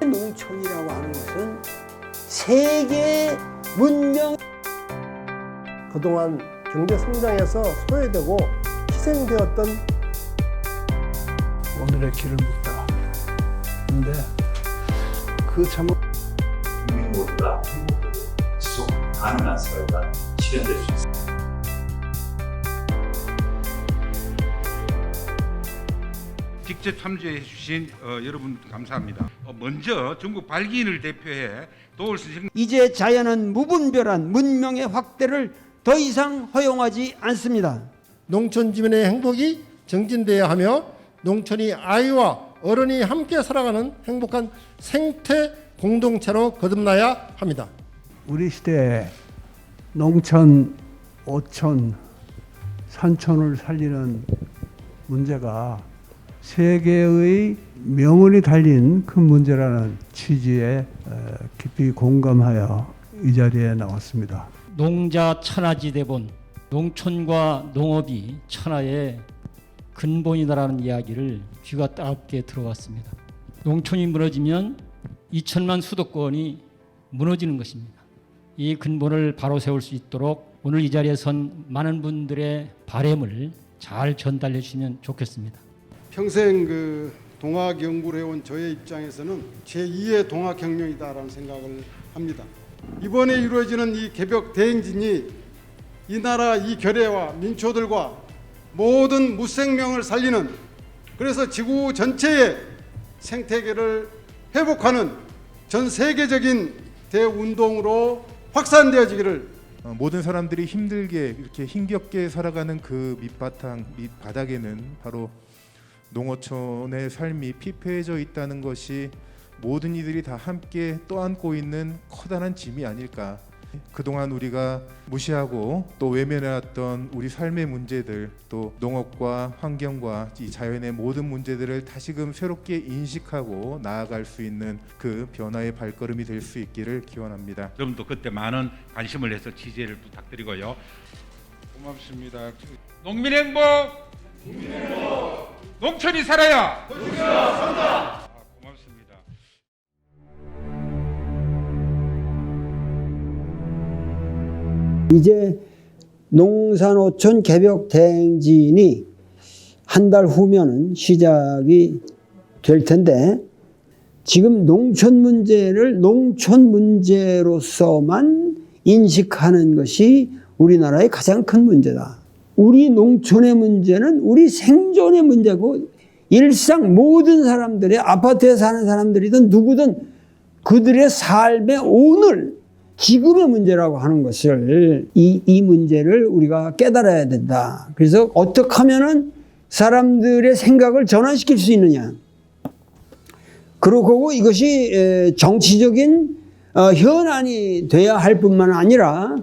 농촌이라고 하는 것은 세계 문명. 그동안 경제 성장에서 소외되고 희생되었던 오늘의 길을 묻다. 근데 그 참 국민 모두가 행복하고 지속 가능한 사회가 실현될 수 있습니다. 직접 참여해 주신 여러분 감사합니다. 먼저 전국 발기인을 대표해 도울 선생. 이제 자연은 무분별한 문명의 확대를 더 이상 허용하지 않습니다. 농촌 주민의 행복이 정진되어야 하며 농촌이 아이와 어른이 함께 살아가는 행복한 생태 공동체로 거듭나야 합니다. 우리 시대에 농촌, 어촌, 산촌을 살리는 문제가 세계의 명운이 달린 큰 문제라는 취지에 깊이 공감하여 이 자리에 나왔습니다. 농자 천하지대본, 농촌과 농업이 천하의 근본이다라는 이야기를 귀가 따갑게 들어왔습니다. 농촌이 무너지면 2천만 수도권이 무너지는 것입니다. 이 근본을 바로 세울 수 있도록 오늘 이 자리에 선 많은 분들의 바람을 잘 전달해 주시면 좋겠습니다. 평생 동학 연구를 해온 저의 입장에서는 제2의 동학혁명이다라는 생각을 합니다. 이번에 이루어지는 이 개벽 대행진이 이 나라 이 결의와 민초들과 모든 무생명을 살리는, 그래서 지구 전체의 생태계를 회복하는 전 세계적인 대운동으로 확산되어지기를. 모든 사람들이 힘들게 이렇게 힘겹게 살아가는 그 밑바닥에는 바로 농어촌의 삶이 피폐해져 있다는 것이 모든 이들이 다 함께 떠안고 있는 커다란 짐이 아닐까. 그동안 우리가 무시하고 또 외면해왔던 우리 삶의 문제들, 또 농업과 환경과 이 자연의 모든 문제들을 다시금 새롭게 인식하고 나아갈 수 있는 그 변화의 발걸음이 될 수 있기를 기원합니다. 여러분도 그때 많은 관심을 해서 지지를 부탁드리고요. 고맙습니다. 농민 행복, 농촌이 살아야 도시가 산다. 고맙습니다. 이제 농산어촌 개벽 대행진이 한 달 후면은 시작이 될 텐데, 지금 농촌 문제를 농촌 문제로서만 인식하는 것이 우리나라의 가장 큰 문제다. 우리 농촌의 문제는 우리 생존의 문제고, 일상 모든 사람들의, 아파트에 사는 사람들이든 누구든 그들의 삶의 오늘 지금의 문제라고 하는 것을, 이 문제를 우리가 깨달아야 된다. 그래서 어떻게 하면은 사람들의 생각을 전환시킬 수 있느냐. 그러고 이것이 정치적인 현안이 돼야 할 뿐만 아니라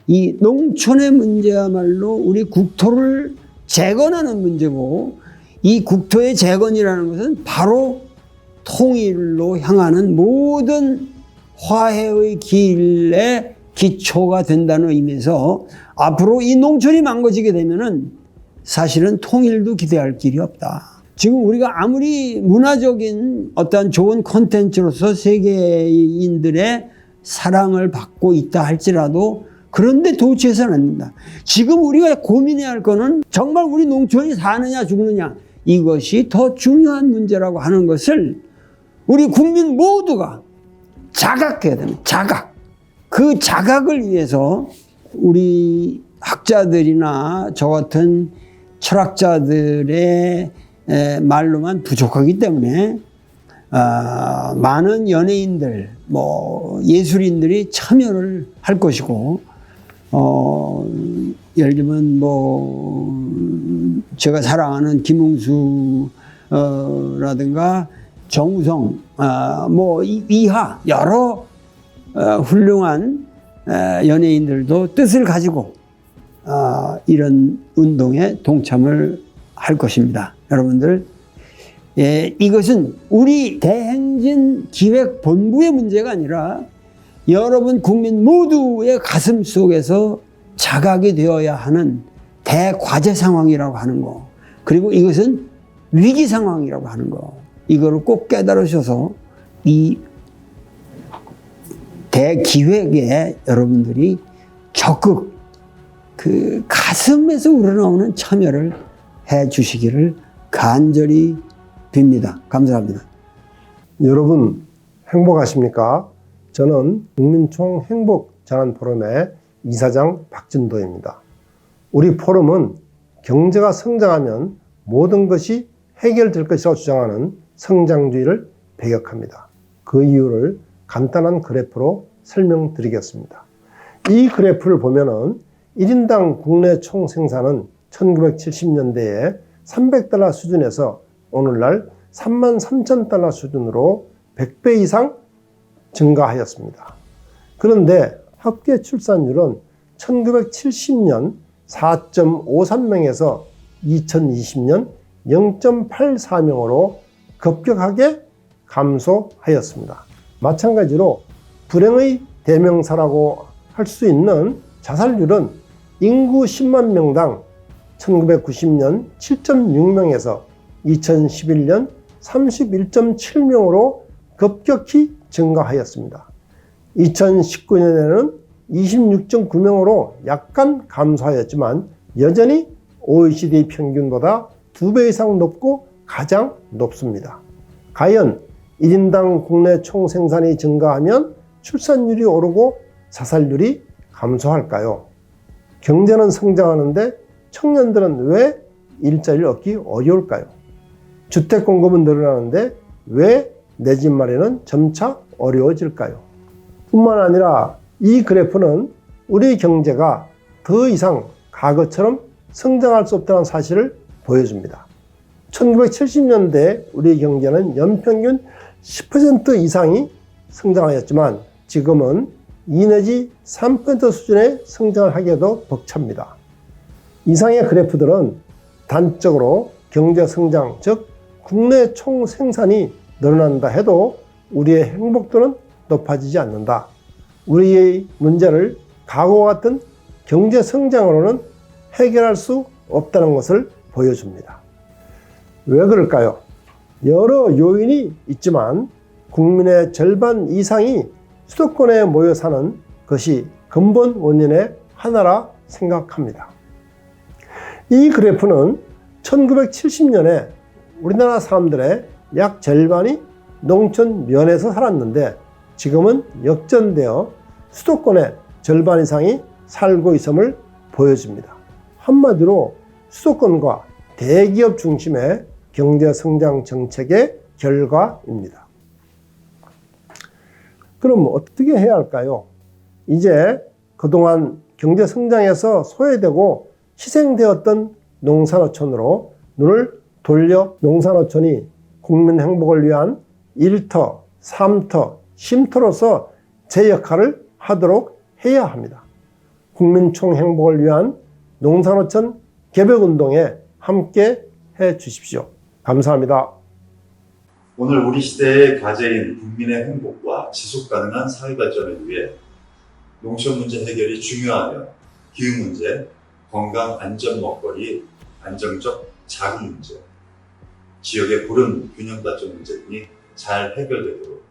이 농촌의 문제야말로 우리 국토를 재건하는 문제고, 이 국토의 재건이라는 것은 바로 통일로 향하는 모든 화해의 길의 기초가 된다는 의미에서 앞으로 이 농촌이 망가지게 되면은 사실은 통일도 기대할 길이 없다. 지금 우리가 아무리 문화적인 어떤 좋은 콘텐츠로서 세계인들의 사랑을 받고 있다 할지라도 그런데 도취해서는 안 된다. 지금 우리가 고민해야 할 거는 정말 우리 농촌이 사느냐 죽느냐, 이것이 더 중요한 문제라고 하는 것을 우리 국민 모두가 자각해야 됩니다. 자각. 그 자각을 위해서 우리 학자들이나 저 같은 철학자들의 말로만 부족하기 때문에 많은 연예인들, 예술인들이 참여를 할 것이고, 예를 들면 제가 사랑하는 김웅수라든가 정우성, 이하 여러 훌륭한 연예인들도 뜻을 가지고 이런 운동에 동참을 할 것입니다. 여러분들, 이것은 우리 대행진 기획본부의 문제가 아니라 여러분 국민 모두의 가슴 속에서 자각이 되어야 하는 대과제 상황이라고 하는 거, 그리고 이것은 위기 상황이라고 하는 거, 이거를 꼭 깨달으셔서 이 대기획에 여러분들이 적극 그 가슴에서 우러나오는 참여를 해 주시기를 간절히 빕니다. 감사합니다. 여러분 행복하십니까? 저는 국민총 행복전환포럼의 이사장 박진도입니다. 우리 포럼은 경제가 성장하면 모든 것이 해결될 것이라고 주장하는 성장주의를 배격합니다. 그 이유를 간단한 그래프로 설명드리겠습니다. 이 그래프를 보면은 1인당 국내 총 생산은 1970년대에 300달러 수준에서 오늘날 33,000달러 수준으로 100배 이상 증가하였습니다. 그런데 합계 출산율은 1970년 4.53명에서 2020년 0.84명으로 급격하게 감소하였습니다. 마찬가지로 불행의 대명사라고 할 수 있는 자살률은 인구 10만 명당 1990년 7.6명에서 2011년 31.7명으로 급격히 증가하였습니다. 2019년에는 26.9명으로 약간 감소하였지만 여전히 OECD 평균보다 2배 이상 높고 가장 높습니다. 과연 1인당 국내 총생산이 증가하면 출산율이 오르고 자살률이 감소할까요? 경제는 성장하는데 청년들은 왜 일자리를 얻기 어려울까요? 주택 공급은 늘어나는데 왜 내 집 마련은 점차 어려워질까요? 뿐만 아니라 이 그래프는 우리 경제가 더 이상 과거처럼 성장할 수 없다는 사실을 보여줍니다. 1970년대 우리 경제는 연평균 10% 이상이 성장하였지만 지금은 2 내지 3% 수준의 성장을 하기에도 벅찹니다. 이상의 그래프들은 단적으로 경제 성장, 즉 국내 총 생산이 늘어난다 해도 우리의 행복도는 높아지지 않는다. 우리의 문제를 과거와 같은 경제 성장으로는 해결할 수 없다는 것을 보여줍니다. 왜 그럴까요? 여러 요인이 있지만 국민의 절반 이상이 수도권에 모여 사는 것이 근본 원인의 하나라 생각합니다. 이 그래프는 1970년에 우리나라 사람들의 약 절반이 농촌 면에서 살았는데 지금은 역전되어 수도권의 절반 이상이 살고 있음을 보여줍니다. 한마디로 수도권과 대기업 중심의 경제성장 정책의 결과입니다. 그럼 어떻게 해야 할까요? 이제 그동안 경제성장에서 소외되고 희생되었던 농산어촌으로 눈을 돌려 농산어촌이 국민 행복을 위한 일터, 삼터, 쉼터로서 제 역할을 하도록 해야 합니다. 국민총 행복을 위한 농산어촌 개벽운동에 함께 해 주십시오. 감사합니다. 오늘 우리 시대의 과제인 국민의 행복과 지속가능한 사회발전을 위해 농촌 문제 해결이 중요하며 기후 문제, 건강, 안전, 먹거리, 안정적 자금 문제, 지역의 고른 균형 발전 문제 등이 잘 해결되도록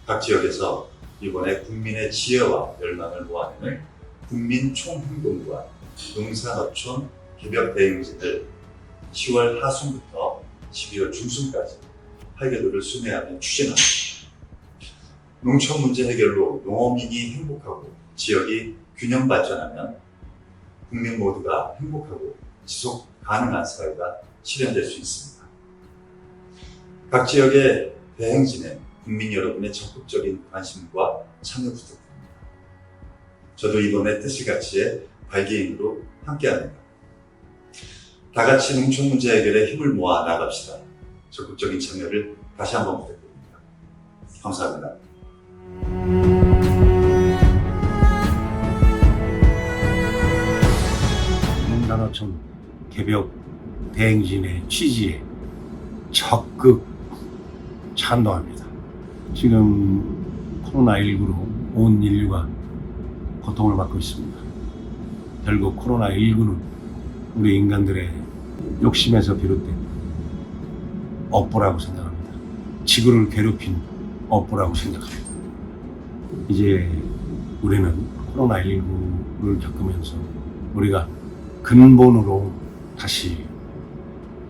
각 지역에서 이번에 국민의 지혜와 열망을 모아내는 국민 총행동과 농산어촌 개벽 대행진을 10월 하순부터 12월 중순까지 8개도를 순회하며 추진합니다. 농촌 문제 해결로 농어민이 행복하고 지역이 균형 발전하면 국민 모두가 행복하고 지속 가능한 사회가 실현될 수 있습니다. 각 지역의 대행진에 국민 여러분의 적극적인 관심과 참여 부탁드립니다. 저도 이번에 뜻을 같이의 발기인으로 함께합니다. 다 같이 농촌 문제 해결에 힘을 모아 나갑시다. 적극적인 참여를 다시 한번 부탁드립니다. 감사합니다. 농산어촌 개벽 대행진의 취지에 적극 찬동합니다. 지금 코로나19로 온 인류가 고통을 받고 있습니다. 결국 코로나19는 우리 인간들의 욕심에서 비롯된 업보라고 생각합니다. 지구를 괴롭힌 업보라고 생각합니다. 이제 우리는 코로나19를 겪으면서 우리가 근본으로 다시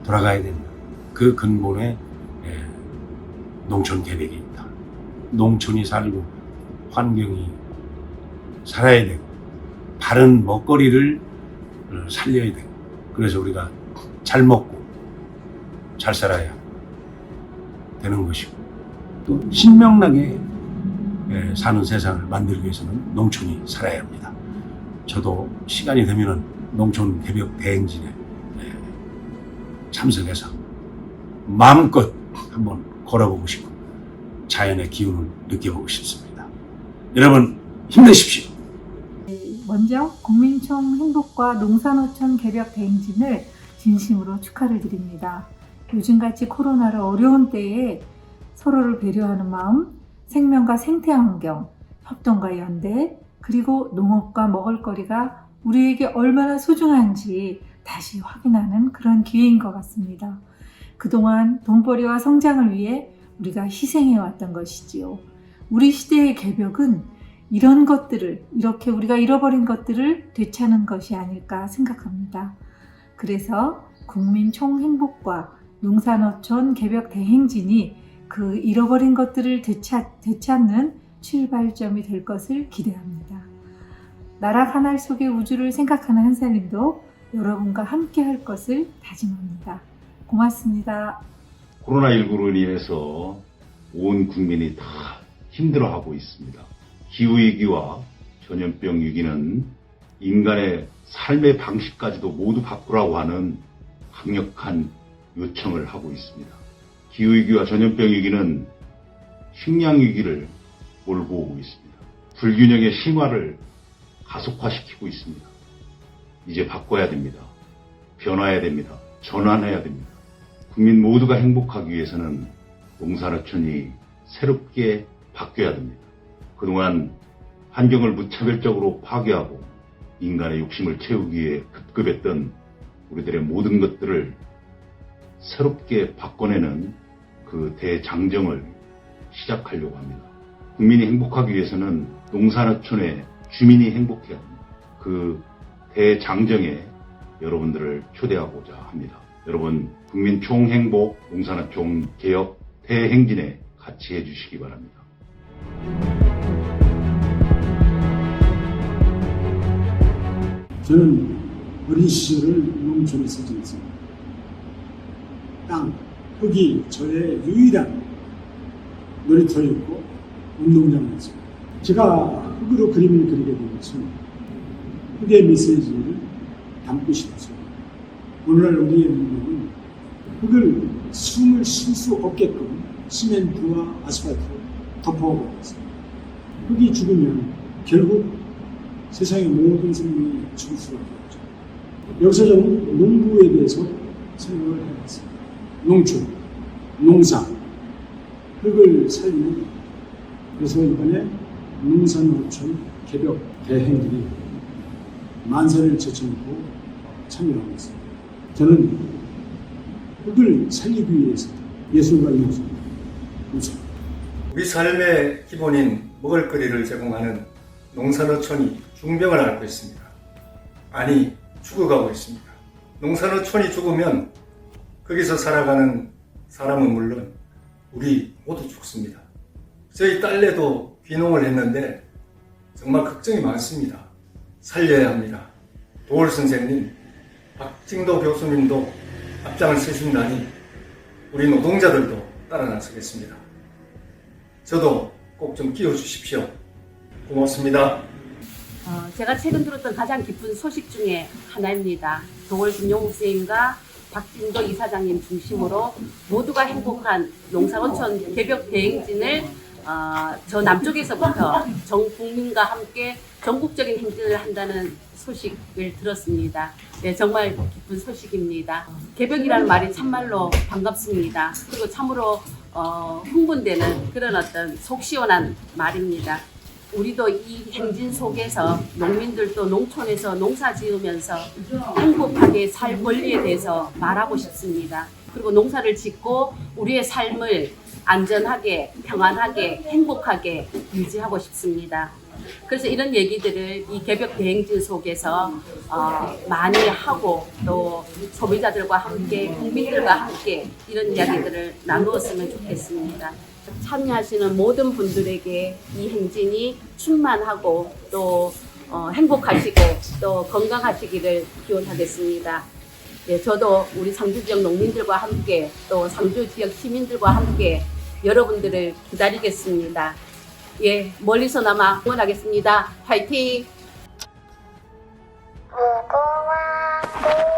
돌아가야 된다. 그 근본에 농촌 계획이 있다. 농촌이 살고 환경이 살아야 되고 바른 먹거리를 살려야 되고 그래서 우리가 잘 먹고 잘 살아야 되는 것이고 또 신명나게 사는 세상을 만들기 위해서는 농촌이 살아야 합니다. 저도 시간이 되면은 농촌 개벽 대행진에 참석해서 마음껏 한번 걸어보고 싶고 자연의 기운을 느껴보고 싶습니다. 여러분 힘내십시오. 먼저 국민총 행복과 농산어촌 개벽 대행진을 진심으로 축하를 드립니다. 요즘같이 코로나로 어려운 때에 서로를 배려하는 마음, 생명과 생태 환경, 협동과 연대, 그리고 농업과 먹을거리가 우리에게 얼마나 소중한지 다시 확인하는 그런 기회인 것 같습니다. 그동안 돈벌이와 성장을 위해 우리가 희생해왔던 것이지요. 우리 시대의 개벽은 이런 것들을, 이렇게 우리가 잃어버린 것들을 되찾는 것이 아닐까 생각합니다. 그래서 국민 총행복과 농산어촌 개벽 대행진이 그 잃어버린 것들을 되찾는 출발점이 될 것을 기대합니다. 나락 하늘 속의 우주를 생각하는 한살림도 여러분과 함께 할 것을 다짐합니다. 고맙습니다. 코로나19로 인해서 온 국민이 다 힘들어하고 있습니다. 기후위기와 전염병 위기는 인간의 삶의 방식까지도 모두 바꾸라고 하는 강력한 요청을 하고 있습니다. 기후위기와 전염병 위기는 식량위기를 몰고 오고 있습니다. 불균형의 심화를 가속화시키고 있습니다. 이제 바꿔야 됩니다. 변화해야 됩니다. 전환해야 됩니다. 국민 모두가 행복하기 위해서는 농산어촌이 새롭게 바뀌어야 됩니다. 그동안 환경을 무차별적으로 파괴하고 인간의 욕심을 채우기 위해 급급했던 우리들의 모든 것들을 새롭게 바꿔내는 그 대장정을 시작하려고 합니다. 국민이 행복하기 위해서는 농산어촌의 주민이 행복해야 합니다. 그 대장정에 여러분들을 초대하고자 합니다. 여러분 국민 총행복 농산어촌 개혁 대행진에 같이 해주시기 바랍니다. 저는 어린 시절을 농촌에서 지냈습니다. 땅, 흙이 저의 유일한 놀이터였고 운동장이었습니다. 제가 흙으로 그림을 그리게 된 것은 흙의 메시지를 담고 싶어서 오늘날 우리의 문명은 흙을 숨을 쉴 수 없게끔 시멘트와 아스팔트로 덮어버리고 있습니다. 흙이 죽으면 결국 세상의 모든 생명이 죽을 수밖에 없죠. 여기서 저는 농부에 대해서 생각을 해봤습니다. 농촌, 농사, 흙을 살리는, 그래서 이번에 농산어촌 개벽 대행진이 만세를 제쳐놓고 참여하고 있습니다. 저는 흙을 살리기 위해서 예술가 이었습니다. 감사합니다. 우리 삶의 기본인 먹을거리를 제공하는 농산어촌이 중병을 앓고 있습니다. 아니, 죽어가고 있습니다. 농산어촌이 죽으면 거기서 살아가는 사람은 물론 우리 모두 죽습니다. 저희 딸내도 귀농을 했는데 정말 걱정이 많습니다. 살려야 합니다. 도올 선생님, 박징도 교수님도 앞장을 서신다니 우리 노동자들도 따라 나서겠습니다. 저도 꼭 좀 끼워주십시오. 고맙습니다. 제가 최근 들었던 가장 기쁜 소식 중에 하나입니다. 도올 김용욱 선생님과 박진도 이사장님 중심으로 모두가 행복한 농산어촌 개벽 대행진을 저 남쪽에서부터 전 국민과 함께 전국적인 행진을 한다는 소식을 들었습니다. 네, 정말 기쁜 소식입니다. 개벽이라는 말이 참말로 반갑습니다. 그리고 참으로 흥분되는 그런 어떤 속 시원한 말입니다. 우리도 이 행진 속에서 농민들도 농촌에서 농사 지으면서 행복하게 살 권리에 대해서 말하고 싶습니다. 그리고 농사를 짓고 우리의 삶을 안전하게, 평안하게, 행복하게 유지하고 싶습니다. 그래서 이런 얘기들을 이 개벽 대행진 속에서 많이 하고 또 소비자들과 함께, 국민들과 함께 이런 이야기들을 나누었으면 좋겠습니다. 참여하시는 모든 분들에게 이 행진이 충만하고 또 행복하시고 또 건강하시기를 기원하겠습니다. 예, 저도 우리 상주 지역 농민들과 함께 또 상주 지역 시민들과 함께 여러분들을 기다리겠습니다. 예, 멀리서나마 응원하겠습니다. 화이팅! 무궁화 꽃